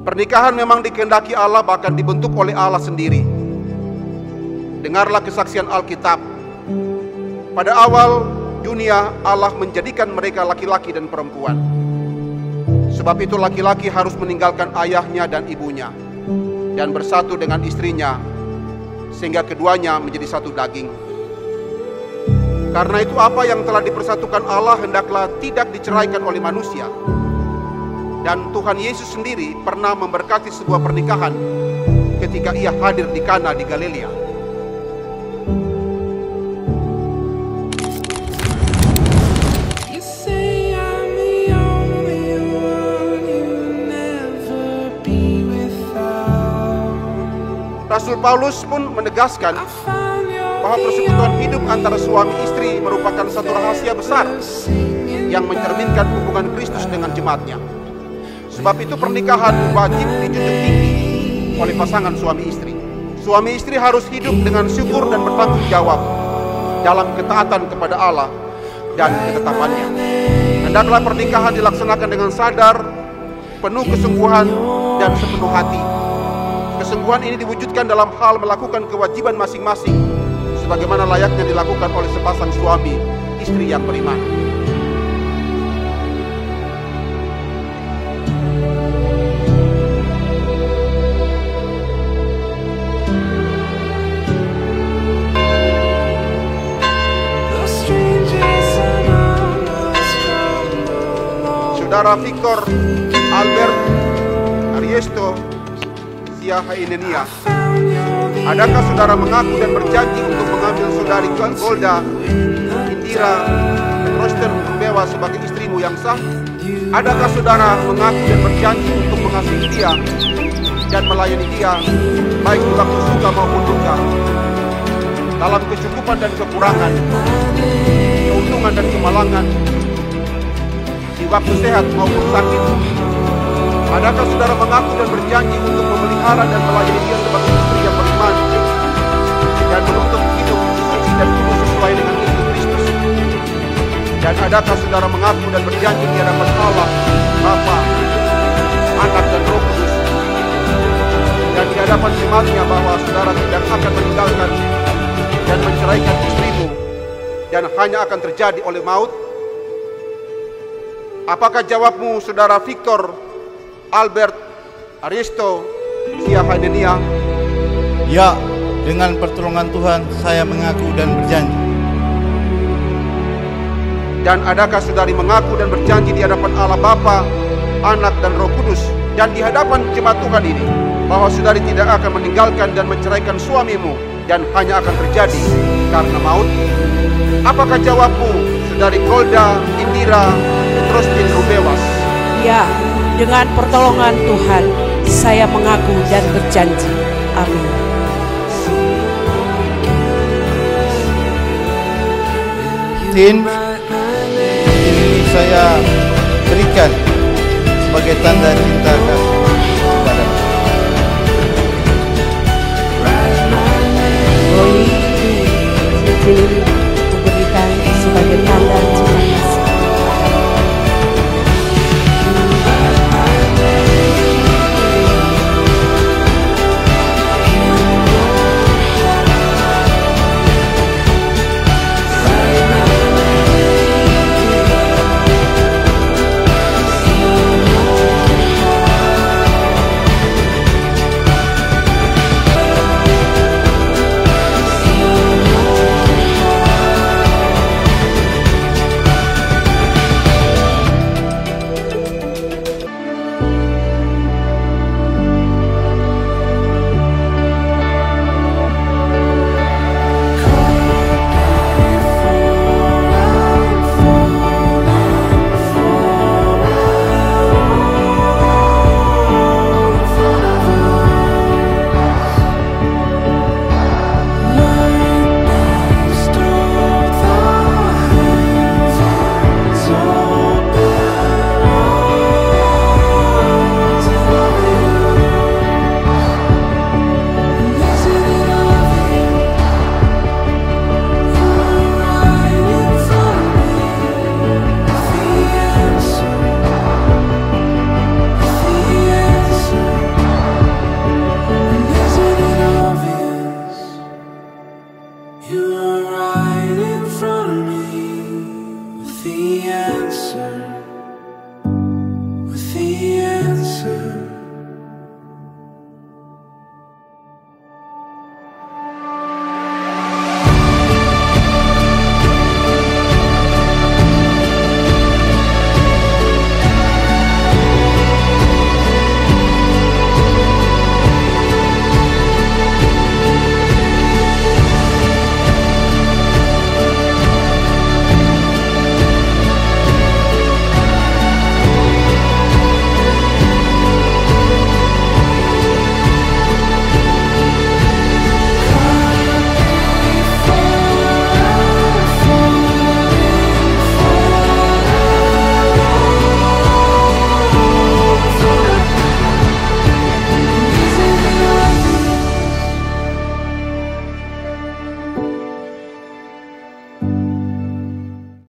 Pernikahan memang dikehendaki Allah, bahkan dibentuk oleh Allah sendiri. Dengarlah kesaksian Alkitab. Pada awal dunia, Allah menjadikan mereka laki-laki dan perempuan. Sebab itu laki-laki harus meninggalkan ayahnya dan ibunya dan bersatu dengan istrinya, sehingga keduanya menjadi satu daging. Karena itu apa yang telah dipersatukan Allah hendaklah tidak diceraikan oleh manusia. Dan Tuhan Yesus sendiri pernah memberkati sebuah pernikahan ketika ia hadir di Kana di Galilea. Rasul Paulus pun menegaskan bahwa persekutuan hidup antara suami istri merupakan satu rahasia besar yang mencerminkan hubungan Kristus dengan jemaatnya. Sebab itu pernikahan wajib dijunjung tinggi oleh pasangan suami istri. Suami istri harus hidup dengan syukur dan bertanggung jawab dalam ketaatan kepada Allah dan ketetapannya. Hendaklah pernikahan dilaksanakan dengan sadar, penuh kesungguhan, dan sepenuh hati. Kesungguhan ini diwujudkan dalam hal melakukan kewajiban masing-masing sebagaimana layaknya dilakukan oleh sepasang suami istri yang beriman. Saudara Victor Albert Ariesto Siahainenia, adakah saudara mengaku dan berjanji untuk mengambil saudari Golda Indira Rosten Rumbewa sebagai istrimu yang sah? Adakah saudara mengaku dan berjanji untuk mengasihi dia dan melayani dia baik di waktu suka maupun duka, dalam kecukupan dan kekurangan, keuntungan dan kemalangan, di waktu sehat maupun sakit? Adakah saudara mengaku dan berjanji untuk memelihara dan melayani dia sebagai istri yang beriman dan menuntut hidup suci dan kudus sesuai dengan Injil Kristus? Dan adakah saudara mengaku dan berjanji di hadapan Allah, Bapa, Anak dan Roh Kudus, dan di hadapan jemaatnya bahwa saudara tidak akan meninggalkan dan menceraikan istrimu dan hanya akan terjadi oleh maut? Apakah jawabmu, saudara Victor Albert Ariesto Siahainenia? Ya, dengan pertolongan Tuhan saya mengaku dan berjanji. Dan adakah saudari mengaku dan berjanji di hadapan Allah Bapa, Anak dan Roh Kudus, dan di hadapan jemaat Tuhan ini bahwa saudari tidak akan meninggalkan dan menceraikan suamimu dan hanya akan terjadi karena maut? Apakah jawabmu, saudari Golda Indira Rosten Rumbewa? Ya, dengan pertolongan Tuhan saya mengaku dan berjanji. Amin. Tin, ini saya berikan sebagai tanda cinta kasih kepada Roy, ini diberikan sebagai tanda cinta kasih. You are right in front of me with the end.